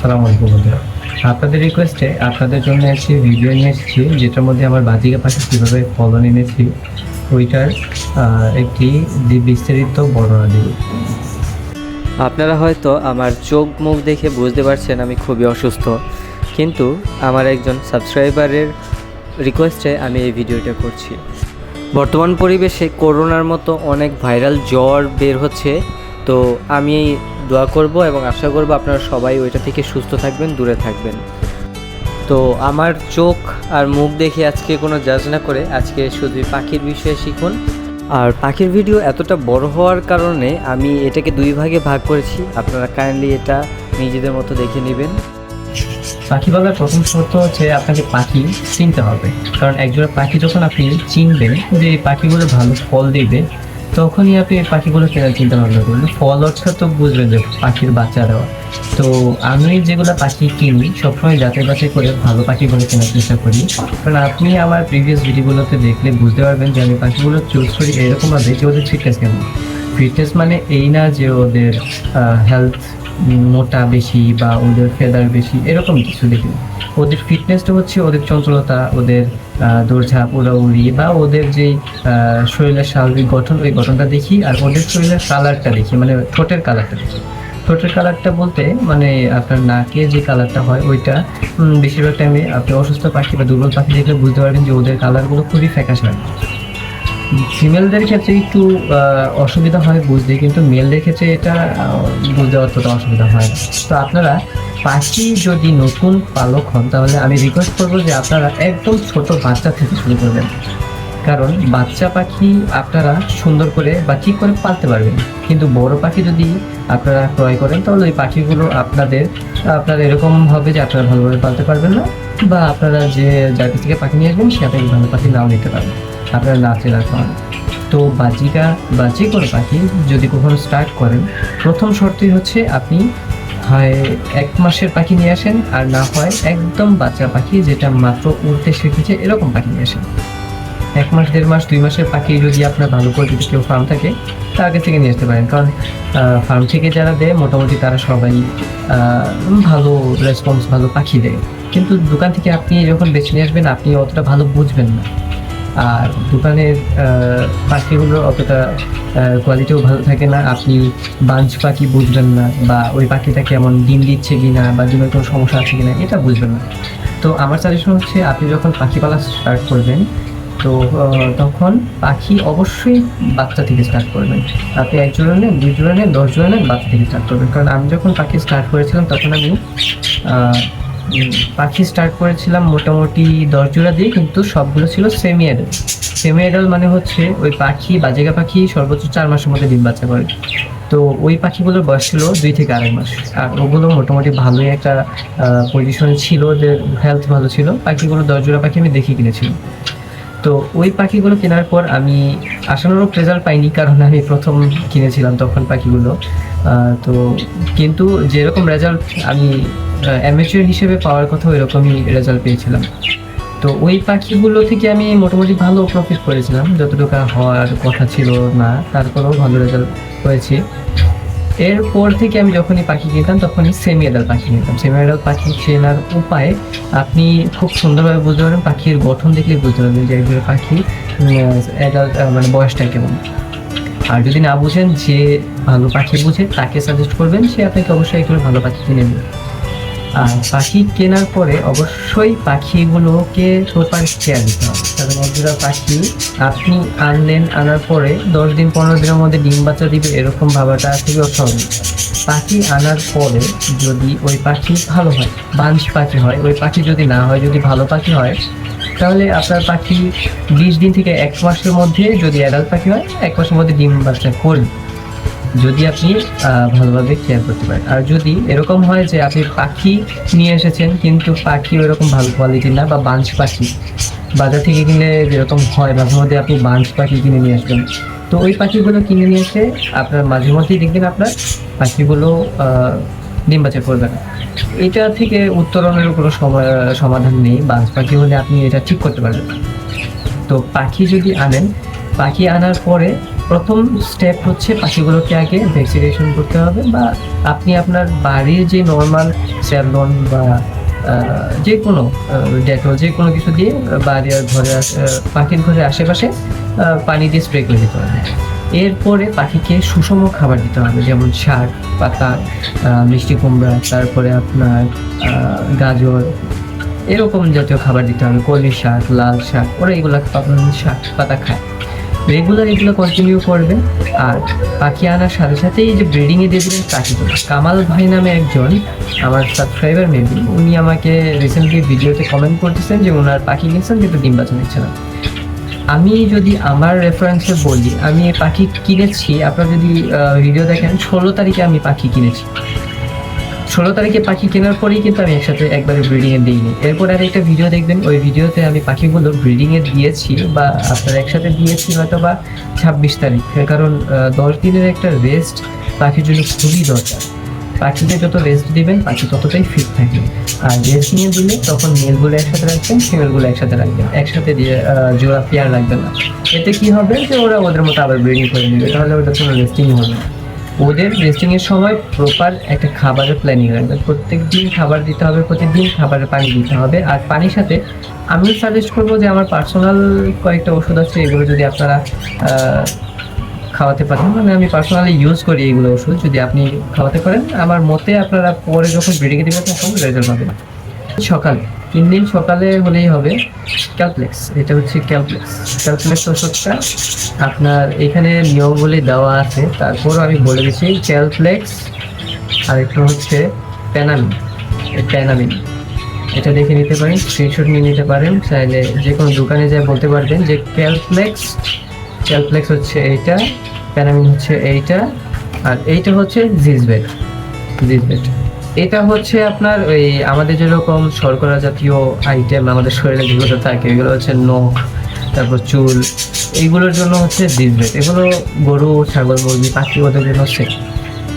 সালাম আলাইকুম বন্ধুরা। আপনাদের রিকোয়েস্টে আপনাদের জন্য একটি ভিডিও নিয়ে এসেছি, যেটার মধ্যে আমার বাজিকা পাখি কীভাবে ফলন এনেছি ওইটার একটি বিস্তারিত বর্ণনা দিব। আপনারা হয়তো আমার চোখ মুখ দেখে বুঝতে পারছেন আমি খুবই অসুস্থ, কিন্তু আমার একজন সাবস্ক্রাইবারের রিকোয়েস্টে আমি এই ভিডিওটা করছি। বর্তমান পরিবেশে করোনার মতো অনেক ভাইরাল জ্বর বের হচ্ছে, তো আমি দোয়া করব এবং আশা করব আপনারা সবাই ওইটা থেকে সুস্থ থাকবেন, দূরে থাকবেন। তো আমার চোখ আর মুখ দেখে আজকে কোনো জাজ না করে আজকে শুধু পাখির বিষয়ে শিখুন। আর পাখির ভিডিও এতটা বড় হওয়ার কারণে আমি এটাকে দুই ভাগে ভাগ করেছি, আপনারা কাইন্ডলি এটা নিজেদের মতো দেখে নেবেন। পাখি পালার প্রথম শর্ত হচ্ছে আপনাকে পাখি চিনতে হবে, কারণ একজোড়া পাখি যখন আপনি চিনবেন যে এই পাখিগুলো ভালো ফল দিবে, তখনই আপনি এই পাখিগুলো কেনার চিন্তা ভাবনা করবেন। ফল অর্থাৎ তো বুঝবেন যে পাখির বাচ্চা দেওয়া। তো আমি যেগুলো পাখি কিনি সবসময় যাচাই বাছাই করে ভালো পাখিগুলো কেনার চেষ্টা করি, কারণ আপনি আমার প্রিভিয়াস ভিডিওগুলোতে দেখলে বুঝতে পারবেন যে আমি পাখিগুলো চুজ করি এরকমভাবে যে ওদের ফিটনেস কেমন। ফিটনেস মানে এই না যে ওদের হেলথ মোটা বেশি বা ওদের ফেদার বেশি, এরকম কিছু দেখি। ওদের ফিটনেসটা হচ্ছে ওদের চঞ্চলতা, ওদের দৌড়ঝাঁপ, উড়াউড়ি, বা ওদের যেই শরীরের স্বাভাবিক গঠন, ওই গঠনটা দেখি। আর ওদের শরীরের কালারটা দেখি, মানে ঠোঁটের কালারটা দেখি। ঠোঁটের কালারটা বলতে মানে আপনার নাকে যে কালারটা হয় ওইটা বেশিরভাগ টাইমে আপনি অসুস্থ পাখি বা দুর্বল পাখি দেখলে বুঝতে পারবেন যে ওদের কালারগুলো খুবই ফ্যাকাশে হয়। ফিমেলদের ক্ষেত্রে একটু অসুবিধা হয় বুঝতে, কিন্তু মেলদের ক্ষেত্রে এটা বুঝতে অতটা অসুবিধা হয় না। তো আপনারা পাখি যদি নতুন পালক হন তাহলে আমি রিকোয়েস্ট করবো যে আপনারা একদম ছোট বাচ্চা থেকে শুরু করবেন, কারণ বাচ্চা পাখি আপনারা সুন্দর করে বা ঠিক করে পালতে পারবেন। কিন্তু বড় পাখি যদি আপনারা ক্রয় করেন তাহলে ওই পাখিগুলো আপনার এরকম হবে যে আপনারা ভালোভাবে পালতে পারবেন না, বা আপনারা যার কাছ থেকে পাখি নিয়ে আসবেন সে আপনাকে ভালো পাখি নাও নিতে পারবেন, আপনারা না চেনার কারণে। তো বাজিকা বা যে কোনো পাখি যদি কখনো স্টার্ট করেন, প্রথম শর্তই হচ্ছে আপনি হয় 1 মাসের পাখি নিয়ে আসেন, আর না হয় একদম বাচ্চা পাখি যেটা মাত্র উড়তে শিখেছে এরকম পাখি নিয়ে আসেন। 1 মাস, 1.5 মাস, 2 মাসের পাখি যদি আপনার ভালো করে যদি কেউ ফার্ম থাকে তার আগে থেকে নিয়ে আসতে পারেন, কারণ ফার্ম থেকে যারা দেয় মোটামুটি তারা সবাই ভালো রেসপন্স, ভালো পাখি দেয়। কিন্তু দোকান থেকে আপনি যখন বেছে নিয়ে আসবেন আপনি অতটা ভালো বুঝবেন না, আর দোকানের পাখিগুলো অতটা কোয়ালিটিও ভালো থাকে না। আপনি বাঞ্চ পাখি বুঝবেন না, বা ওই পাখিটা কেমন ডিম দিচ্ছে কিনা বা ডিমের কোনো সমস্যা আছে কিনা এটা বুঝবেন না। তো আমার সাজেশন হচ্ছে আপনি যখন পাখি পালা স্টার্ট করবেন তো তখন পাখি অবশ্যই বাচ্চা থেকে স্টার্ট করবেন। আপনি 1 জোড়া নেন, 2 জোড়া নেন, 10 জোড়া নেন, বাচ্চা থেকে স্টার্ট করবেন। কারণ আমি যখন পাখি স্টার্ট করেছিলাম তখন আমি পাখি স্টার্ট করেছিলাম মোটামুটি 10 জোড়া দিয়ে, কিন্তু সবগুলো ছিল সেমি অ্যাডাল্ট। সেমি অ্যাডাল্ট মানে হচ্ছে ওই পাখি বাজিকা পাখি সর্বোচ্চ 4 মাসের মধ্যে ডিম বাচ্চা করে। তো ওই পাখিগুলোর বয়স ছিল 2 থেকে 2.5 মাস, আর ওগুলো মোটামুটি ভালোই একটা পজিশনে ছিল, যে হেলথ ভালো ছিল। পাখিগুলো 10 জোড়া পাখি আমি দেখে কিনেছিলাম। তো ওই পাখিগুলো কেনার পর আমি আশানুরূপ রেজাল্ট পাইনি, কারণ আমি প্রথম কিনেছিলাম তখন পাখিগুলো। তো কিন্তু যেরকম রেজাল্ট আমি অ্যামেচার হিসেবে পাওয়ার কথা ওই রকমই রেজাল্ট পেয়েছিলাম। তো ওই পাখিগুলো থেকে আমি মোটামুটি ভালো প্রফিট করেছিলাম, যতটুকু হওয়ার কথা ছিল না তারপরেও ভালো রেজাল্ট হয়েছে। এরপর থেকে আমি যখনই পাখি কিনতাম তখনই সেমি অ্যাডাল্ট পাখি কিনতাম। সেমি অ্যাডাল্ট পাখি কেনার উপায় আপনি খুব সুন্দরভাবে বুঝতে পারবেন, পাখির গঠন দেখলে বুঝতে পারবেন যে একজন পাখি অ্যাডাল্ট মানে বয়সটা কেমন। আর যদি না বুঝেন, যে ভালো পাখি বুঝে তাকে সাজেস্ট করবেন, সে আপনাকে অবশ্যই একটু ভালো পাখি কিনে দেবে। আর পাখি কেনার পরে অবশ্যই পাখিগুলোকে প্রপার কেয়ার দিতে হবে, কারণ একজোড়া পাখি আপনি আনলেন, আনার পরে 10 দিন 15 দিনের মধ্যে ডিম বাচ্চা দিবে এরকম ভাবাটা খুবই অস্বাভাবিক। পাখি আনার পরে যদি ওই পাখি ভালো হয়, বাঞ্চ পাখি হয়, ওই পাখি যদি না হয়, যদি ভালো পাখি হয়, তাহলে আপনার পাখি 20 দিন থেকে 1 মাসের মধ্যে, যদি অ্যাডাল্ট পাখি হয় 1 মাসের মধ্যে ডিম বাচ্চা করবে, যদি আপনি ভালোভাবে কেয়ার করতে পারেন। আর যদি এরকম হয় যে আপনি পাখি নিয়ে এসেছেন কিন্তু পাখি ওইরকম ভালো কোয়ালিটির না, বা বাঞ্চ পাখি বাজার থেকে কিনলে যেরকম হয় মাঝে মধ্যে আপনি বাঞ্চ পাখি কিনে নিয়ে আসবেন, তো ওই পাখিগুলো কিনে নিয়ে এসে আপনার মাঝে মধ্যেই দেখবেন আপনার পাখিগুলো ডিম বাচ্চা করবে না। এটা থেকে উত্তরণের কোনো সমাধান নেই। বাঞ্চ পাখি হলে আপনি এটা ঠিক করতে পারবেন। তো পাখি যদি আনেন, পাখি আনার পরে প্রথম স্টেপ হচ্ছে পাখিগুলোকে আগে ভ্যাকসিনেশন করতে হবে, বা আপনি আপনার বাড়ির যে নর্মাল স্যাভলন বা যে কোনো ডেটল যে কোনো কিছু দিয়ে বাড়ি আর ঘরে পাখির ঘরের আশেপাশে পানি দিয়ে স্প্রে করে দিতে হবে। এরপরে পাখিকে সুষম খাবার দিতে হবে, যেমন শাক পাতা, মিষ্টি কুমড়া, তারপরে আপনার গাজর, এরকম জাতীয় খাবার দিতে হবে, কলমি শাক, লাল শাক, ওরা এগুলো শাক পাতা খায়। রেগুলার এগুলো কন্টিনিউ করবে। আর পাখি আনার সাথে সাথে এই যে ব্রিডিংয়ে দিয়ে দিলেন পাখিগুলো, কামাল ভাই নামে একজন আমার সাবস্ক্রাইবার মেবি, উনি আমাকে রিসেন্টলি ভিডিওতে কমেন্ট করতেছেন যে ওনার পাখি কিনছেন কিন্তু ডিম বাচ্চা নিচ্ছে না। আমি যদি আমার রেফারেন্সে বলি, আমি পাখি কিনেছি, আপনারা যদি ভিডিও দেখেন 16 তারিখে আমি পাখি কিনেছি। 16 তারিখে পাখি কেনার পরেই কিন্তু আমি একসাথে একবারে ব্রিডিংয়ে দিইনি। এরপর আর একটা ভিডিও দেখবেন, ওই ভিডিওতে আমি পাখিগুলো ব্রিডিংয়ে দিয়েছি, বা আপনার একসাথে দিয়েছি হয়তো বা 26 তারিখ। কারণ 10 দিনের একটা রেস্ট পাখির জন্য খুবই দরকার। পাখিকে যত রেস্ট দিবেন পাখি ততটাই ফিট থাকবে। আর রেস্ট নিয়ে দিলে তখন মেলগুলো একসাথে রাখবেন, ফিমেলগুলো একসাথে রাখবেন, একসাথে দিয়ে জোড়া পেয়ার রাখবেন না। এতে কি হবে যে ওরা ওদের মতো আবার ব্রিডিং করে নেবে, তাহলে ওটা কোনো রেস্টিংই হবে না। ওদের রেস্টিংয়ের সময় প্রপার একটা খাবারের প্ল্যানিং রাখবেন, প্রত্যেক দিন খাবার দিতে হবে, প্রতিদিন খাবারের পানি দিতে হবে। আর পানির সাথে আমি সাজেস্ট করবো যে আমার পার্সোনাল কয়েকটা ওষুধ আছে, এগুলো যদি আপনারা খাওয়াতে পারেন, মানে আমি পার্সোনালি ইউজ করি এইগুলো ওষুধ, যদি আপনি খাওয়াতে পারেন আমার মতে আপনারা পরে যখন ব্রিডিংয়ে দেবেন তখন রেজাল্ট পাবেন। সকালে 3 দিন সকালে হলেই হবে ক্যালপ্লেক্স। এটা হচ্ছে ক্যালপ্লেক্স ওষুধটা আপনার এখানে নিয়মগুলি দেওয়া আছে, তারপরও আমি বলে দিচ্ছি। ক্যালপ্লেক্স আর একটু হচ্ছে প্যানামিন, এটা দেখে নিতে পারেন, স্ক্রিনশট নিয়ে নিতে পারেন, চাইলে যে কোনো দোকানে যায় বলতে পারবেন যে ক্যালপ্লেক্স হচ্ছে এইটা, প্যানামিন হচ্ছে এইটা, আর এইটা হচ্ছে জিজবেট। এটা হচ্ছে আপনার ওই আমাদের যেরকম শর্করা জাতীয় আইটেম আমাদের শরীরে যেগুলো থাকে, এগুলো হচ্ছে নখ, তারপর চুল, এইগুলোর জন্য হচ্ছে জিজবেট। এগুলো গরু, ছাগল, মুরগি, পাখি ওদের জন্য সেম।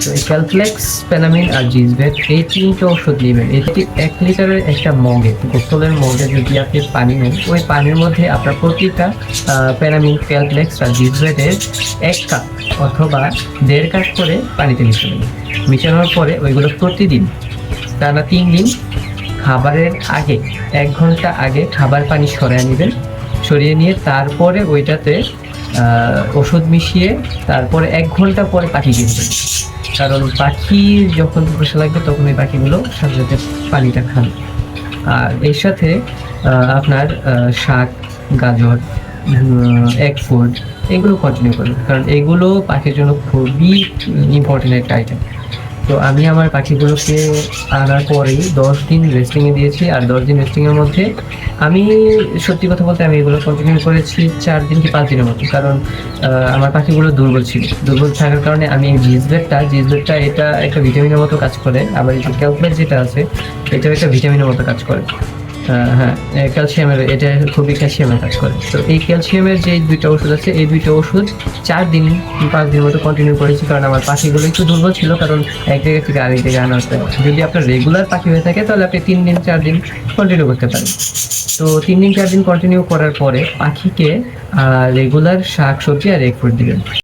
তো এই ক্যালপ্লেক্স, প্যানামিন আর জিজবেট, এই 3টে ওষুধ নেবেন। এটি 1 লিটারের একটা মগে, বোতলের মগে যদি আপনি পানি নেন, ওই পানির মধ্যে আপনার প্রতিটা প্যানামিন, ক্যালপ্লেক্স আর জিজবেটের 1 কাপ অথবা 1.5 কাপ করে পানিতে মিশাবেন। মিশানোর পরে ওইগুলো প্রতিদিন টানা 3 দিন খাবারের আগে 1 ঘন্টা আগে খাবার পানি সরিয়ে নিয়ে তারপরে ওইটাতে ওষুধ মিশিয়ে তারপরে 1 ঘন্টা পরে পাখি কিনবেন। কারণ পাখি যখন বসে লাগবে তখন ওই পাখিগুলো সাথে সাথে পানিটা খান। আর এর সাথে আপনার শাক, গাজর, এগ ফুড এগুলো কন্টিনিউ করবেন, কারণ এগুলো পাখির জন্য খুবই ইম্পর্টেন্ট একটা আইটেম। তো আমি আমার পাখিগুলোকে আনার পরেই 10 দিন রেস্টিংয়ে দিয়েছি। আর 10 দিন রেস্টিংয়ের মধ্যে আমি সত্যি কথা বলতে আমি এগুলো কন্টিনিউ করেছি 4 দিন কি 5 দিনের মতো, কারণ আমার পাখিগুলো দুর্বল থাকার কারণে আমি এই জিজবেটটা এটা একটা ভিটামিনের মতো কাজ করে। আবার এই যে ক্যালপ্লেক্স যেটা আছে এটাও একটা ভিটামিনের মতো কাজ করে। হ্যাঁ, ক্যালসিয়ামের, এটা খুবই ক্যালসিয়ামের কাজ করে। তো এই ক্যালসিয়ামের যে 2টা ওষুধ আছে, এই 2টা ওষুধ 4 দিন 5 দিনের মতো কন্টিনিউ করেছি, কারণ আমার পাখিগুলো একটু দুর্বল ছিল, কারণ এক জায়গা থেকে আরেক জায়গায় আনা হতো। যদি আপনার রেগুলার পাখি হয়ে থাকে তাহলে আপনি 3 দিন 4 দিন কন্টিনিউ করতে পারেন। তো 3 দিন 4 দিন কন্টিনিউ করার পরে পাখিকে রেগুলার শাক সবজি আর এগ ফুড দিবেন।